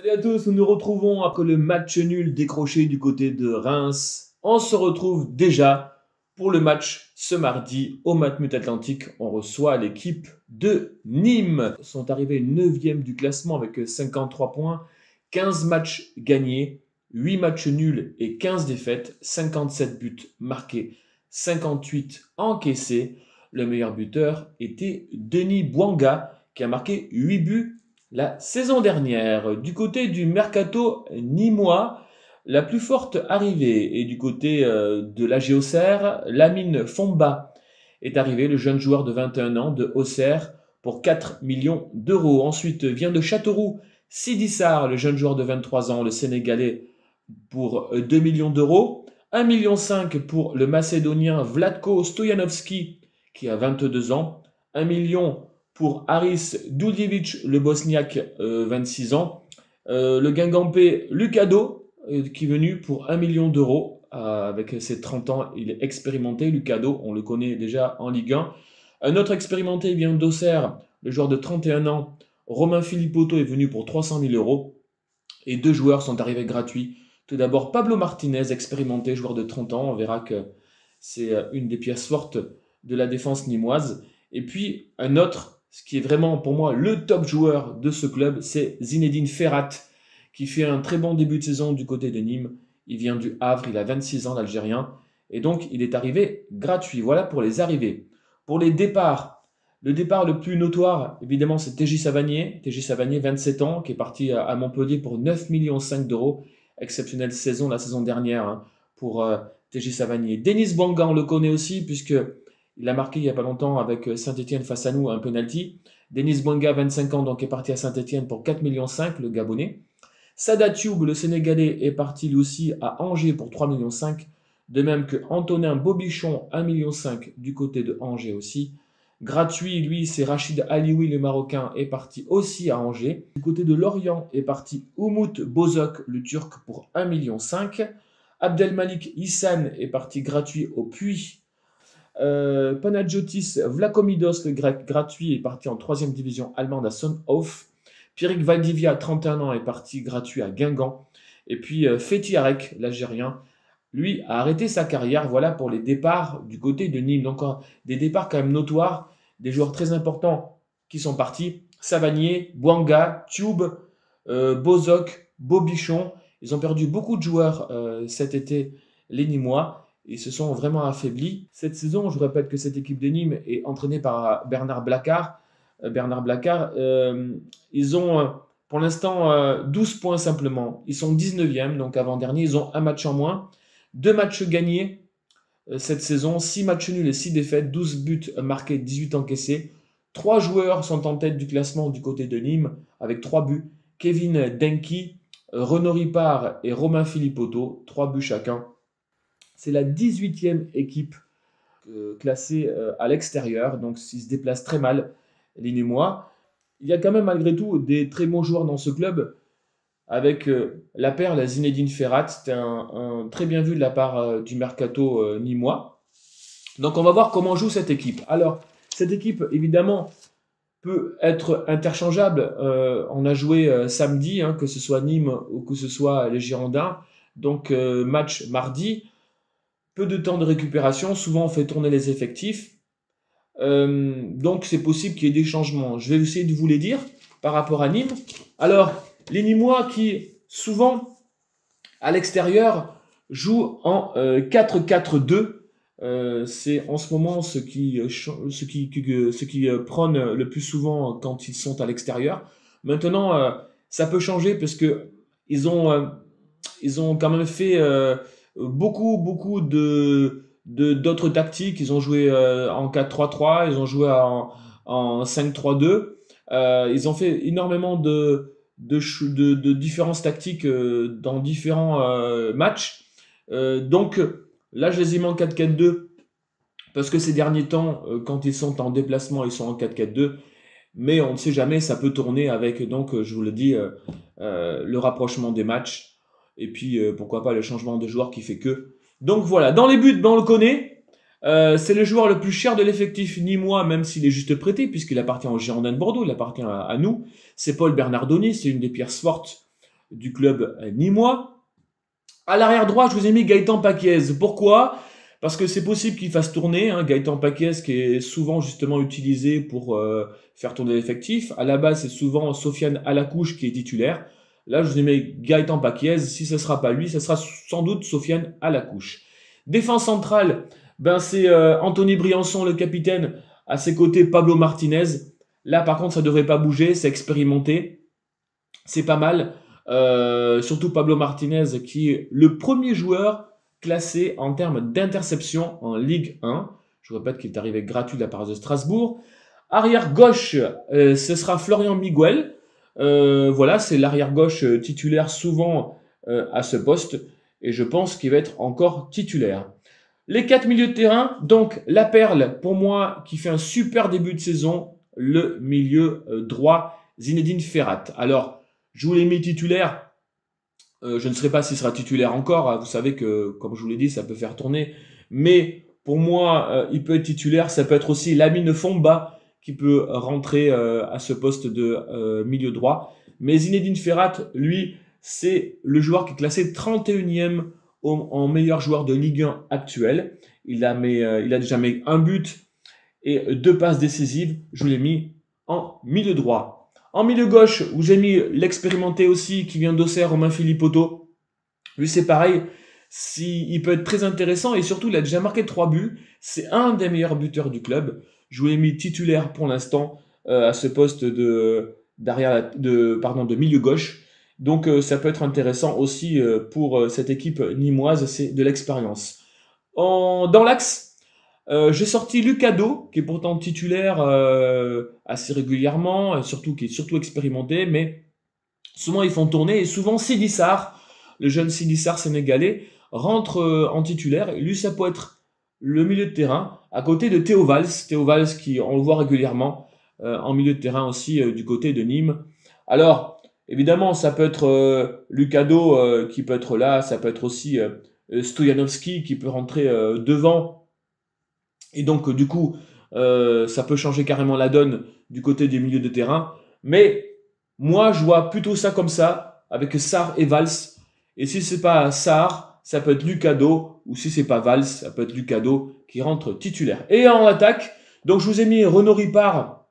Salut à tous, nous nous retrouvons après le match nul décroché du côté de Reims. On se retrouve déjà pour le match ce mardi au Matmut Atlantique. On reçoit l'équipe de Nîmes. Ils sont arrivés 9e du classement avec 53 points, 15 matchs gagnés, 8 matchs nuls et 15 défaites, 57 buts marqués, 58 encaissés. Le meilleur buteur était Denis Bouanga qui a marqué 8 buts la saison dernière. Du côté du mercato nîmois, la plus forte arrivée est du côté de l'AG Auxerre. Lamine Fomba est arrivé, le jeune joueur de 21 ans de Auxerre, pour 4 millions d'euros. Ensuite vient de Châteauroux Sidi Sarr, le jeune joueur de 23 ans, le Sénégalais, pour 2 millions d'euros. 1,5 million pour le Macédonien Vlatko Stojanovski, qui a 22 ans. 1 million pour Haris Duljevic, le Bosniaque, 26 ans. Le Guingampais Lucado, qui est venu pour 1 million d'euros. Avec ses 30 ans, il est expérimenté. Lucado, on le connaît déjà en Ligue 1. Un autre expérimenté vient d'Auxerre, le joueur de 31 ans. Romain Philippotto est venu pour 300 000 euros. Et 2 joueurs sont arrivés gratuits. Tout d'abord, Pablo Martinez, expérimenté, joueur de 30 ans. On verra que c'est une des pièces fortes de la défense nîmoise. Et puis, un autre, ce qui est vraiment pour moi le top joueur de ce club, c'est Zinedine Ferrat, qui fait un très bon début de saison du côté de Nîmes. Il vient du Havre, il a 26 ans, l'Algérien. Et donc, il est arrivé gratuit. Voilà pour les arrivées. Pour les départs, le départ le plus notoire, évidemment, c'est TJ Savanier. TJ Savanier, 27 ans, qui est parti à Montpellier pour 9,5 millions d'euros. Exceptionnelle saison la saison dernière pour TJ Savanier. Denis Bouanga, on le connaît aussi, puisqu'il a marqué il n'y a pas longtemps avec Saint-Etienne face à nous un penalty. Denis Bouanga, 25 ans, donc est parti à Saint-Etienne pour 4,5 millions, le Gabonais. Sada Thioub, le Sénégalais, est parti lui aussi à Angers pour 3,5 millions. De même que Antonin Bobichon, 1,5 million du côté de Angers aussi. Gratuit, lui, c'est Rachid Alioui, le Marocain, est parti aussi à Angers. Du côté de Lorient est parti Umut Bozok, le Turc, pour 1,5 million. Abdelmalik Hissan est parti gratuit au Puy. Panagiotis Vlachomidos, le grec, gratuit, est parti en 3e division allemande à Sonhof. Pierrick Valdivia, 31 ans, est parti gratuit à Guingamp. Et puis Fethi Arek, l'Algérien, lui, a arrêté sa carrière. Voilà pour les départs du côté de Nîmes. Donc, des départs quand même notoires, des joueurs très importants qui sont partis. Savanier, Bouanga, Thioub, Bozok, Bobichon. Ils ont perdu beaucoup de joueurs cet été, les Nîmois. Ils se sont vraiment affaiblis. Cette saison, je vous répète que cette équipe de Nîmes est entraînée par Bernard Blacard. Ils ont pour l'instant 12 points simplement. Ils sont 19e, donc avant-dernier. Ils ont un match en moins. 2 matchs gagnés cette saison, 6 matchs nuls et 6 défaites, 12 buts marqués, 18 encaissés. 3 joueurs sont en tête du classement du côté de Nîmes avec 3 buts. Kevin Denki, Renaud Ripard et Romain Philippotto, 3 buts chacun. C'est la 18e équipe classée à l'extérieur, donc ils se déplacent très mal, les Nîmois. Il y a quand même malgré tout des très bons joueurs dans ce club, avec la perle Zinedine Ferrat. C'était un très bien vu de la part du mercato nîmois. Donc on va voir comment joue cette équipe. Alors, cette équipe, évidemment, peut être interchangeable. On a joué samedi, que ce soit Nîmes ou que ce soit les Girondins. Donc, match mardi. Peu de temps de récupération. Souvent, on fait tourner les effectifs. Donc, c'est possible qu'il y ait des changements. Je vais essayer de vous les dire par rapport à Nîmes. Alors, les Nîmois qui, souvent, à l'extérieur, jouent en 4-4-2. C'est en ce moment ce qui prônent le plus souvent quand ils sont à l'extérieur. Maintenant, ça peut changer parce que ils ont quand même fait beaucoup d'autres tactiques. Ils ont joué en 4-3-3, ils ont joué en 5-3-2. Ils ont fait énormément de différences tactiques dans différents matchs. Donc là, je les ai mis en 4-4-2 parce que ces derniers temps, quand ils sont en déplacement, ils sont en 4-4-2. Mais on ne sait jamais, ça peut tourner avec, donc, je vous le dis, le rapprochement des matchs. Et puis, pourquoi pas le changement de joueur qui fait que. Donc voilà, dans les buts, on le connaît. C'est le joueur le plus cher de l'effectif nîmois, même s'il est juste prêté, puisqu'il appartient aux Girondins de Bordeaux, il appartient à nous. C'est Paul Bernardoni, c'est une des pièces fortes du club nîmois. À l'arrière droit, je vous ai mis Gaëtan Paquiez. Pourquoi? Parce que c'est possible qu'il fasse tourner, hein, Gaëtan Paquiez qui est souvent justement utilisé pour faire tourner l'effectif. À la base, c'est souvent Sofiane Alacouche qui est titulaire. Là, je vous ai mis Gaëtan Paquiez. Si ce ne sera pas lui, ce sera sans doute Sofiane Alacouche. Défense centrale, ben c'est Anthony Briançon, le capitaine. À ses côtés, Pablo Martinez. Là, par contre, ça ne devrait pas bouger, c'est expérimenté. C'est pas mal. Surtout Pablo Martinez, qui est le premier joueur classé en termes d'interception en Ligue 1. Je vous répète qu'il est arrivé gratuit de la part de Strasbourg. Arrière gauche, ce sera Florian Miguel. Voilà, c'est l'arrière gauche titulaire souvent à ce poste. Et je pense qu'il va être encore titulaire. Les 4 milieux de terrain, donc la perle, pour moi, qui fait un super début de saison, le milieu droit, Zinedine Ferrat. Alors, je vous l'ai mis titulaire. Je ne sais pas s'il sera titulaire encore. Hein. Vous savez que, comme je vous l'ai dit, ça peut faire tourner. Mais pour moi, il peut être titulaire. Ça peut être aussi Lamine Fomba qui peut rentrer à ce poste de milieu droit. Mais Zinedine Ferrat, lui, c'est le joueur qui est classé 31e en meilleur joueur de Ligue 1 actuel. Il a déjà mis un but et 2 passes décisives. Je vous l'ai mis en milieu droit. En milieu gauche, où j'ai mis l'expérimenté aussi, qui vient d'Auxerre, Romain Philippotto. Lui, c'est pareil. Il peut être très intéressant et surtout, il a déjà marqué 3 buts. C'est un des meilleurs buteurs du club. Je vous l'ai mis titulaire pour l'instant à ce poste de milieu gauche. Donc, ça peut être intéressant aussi pour cette équipe nîmoise. C'est de l'expérience. Dans l'axe, j'ai sorti Lucado, qui est pourtant titulaire assez régulièrement, qui est surtout expérimenté, mais souvent ils font tourner, et souvent Sidi Sarr, le jeune Sidi Sarr sénégalais, rentre en titulaire, et lui ça peut être le milieu de terrain, à côté de Théo Valls, qui on le voit régulièrement en milieu de terrain aussi du côté de Nîmes. Alors, évidemment, ça peut être Lucado qui peut être là, ça peut être aussi Stojanovski qui peut rentrer devant. Et donc, du coup, ça peut changer carrément la donne du côté des milieux de terrain. Mais moi, je vois plutôt ça comme ça, avec Sarr et Valls. Et si c'est pas Sarr, ça peut être Lucado. Ou si c'est pas Valls, ça peut être Lucado qui rentre titulaire. Et en attaque, donc je vous ai mis Renaud Ripard.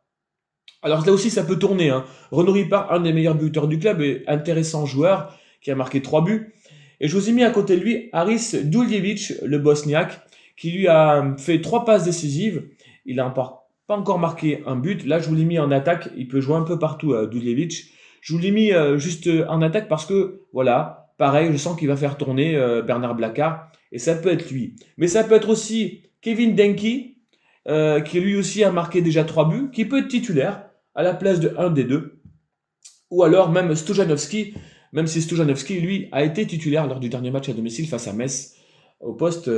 Alors là aussi, ça peut tourner. Hein. Renaud Ripard, un des meilleurs buteurs du club et intéressant joueur qui a marqué 3 buts. Et je vous ai mis à côté de lui Haris Duljevic, le Bosniaque, qui lui a fait 3 passes décisives. Il n'a pas encore marqué un but. Là, je vous l'ai mis en attaque. Il peut jouer un peu partout, Duljevic. Je vous l'ai mis juste en attaque parce que, voilà, pareil, je sens qu'il va faire tourner Bernard Blacard. Et ça peut être lui. Mais ça peut être aussi Kevin Denki, qui lui aussi a marqué déjà 3 buts, qui peut être titulaire à la place de un des deux. Ou alors même Stojanovski, même si Stojanovski, lui, a été titulaire lors du dernier match à domicile face à Metz, au poste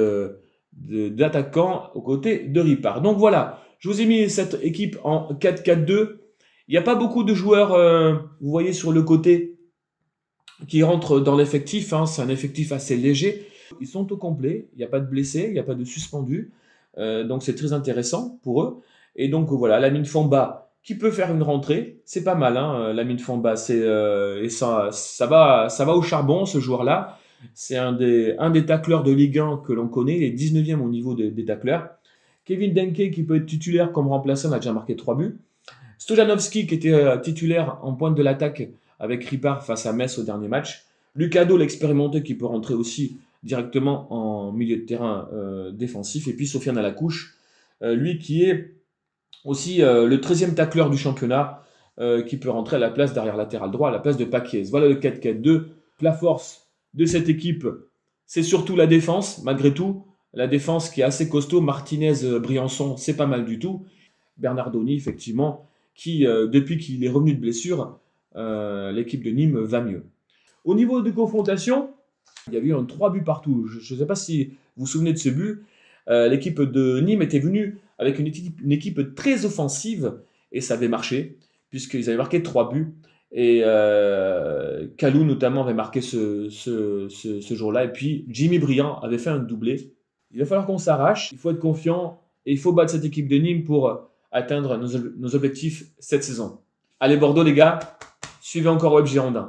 d'attaquant aux côtés de Ripard. Donc voilà, je vous ai mis cette équipe en 4-4-2. Il n'y a pas beaucoup de joueurs, vous voyez sur le côté, qui rentrent dans l'effectif. Hein, c'est un effectif assez léger. Ils sont au complet, il n'y a pas de blessés, il n'y a pas de suspendus. Donc c'est très intéressant pour eux. Et donc voilà, Lamine Fomba qui peut faire une rentrée, c'est pas mal. Hein, Lamine Fomba, et ça va au charbon ce joueur-là. C'est un des tacleurs de Ligue 1 que l'on connaît, il est 19e au niveau des tacleurs. Kevin Denke qui peut être titulaire comme remplaçant, a déjà marqué 3 buts. Stojanovski qui était titulaire en pointe de l'attaque avec Ripard face à Metz au dernier match. Lucado l'expérimenté qui peut rentrer aussi directement en milieu de terrain défensif. Et puis Sofiane Alacouche, lui qui est aussi le 13e tacleur du championnat, qui peut rentrer à la place d'arrière latéral droit, à la place de Paquiez. Voilà le 4-4-2. La force de cette équipe, c'est surtout la défense, malgré tout. La défense qui est assez costaud. Martinez, Briançon, c'est pas mal du tout. Bernardoni, effectivement, qui, depuis qu'il est revenu de blessure, l'équipe de Nîmes va mieux. Au niveau de confrontation, il y a eu 3 buts partout. Je ne sais pas si vous vous souvenez de ce but. L'équipe de Nîmes était venue avec une équipe très offensive et ça avait marché puisqu'ils avaient marqué 3 buts. Et Kalou notamment avait marqué ce jour-là. Et puis Jimmy Briand avait fait un doublé. Il va falloir qu'on s'arrache, il faut être confiant et il faut battre cette équipe de Nîmes pour atteindre nos objectifs cette saison. Allez Bordeaux les gars, suivez encore Web Girondin.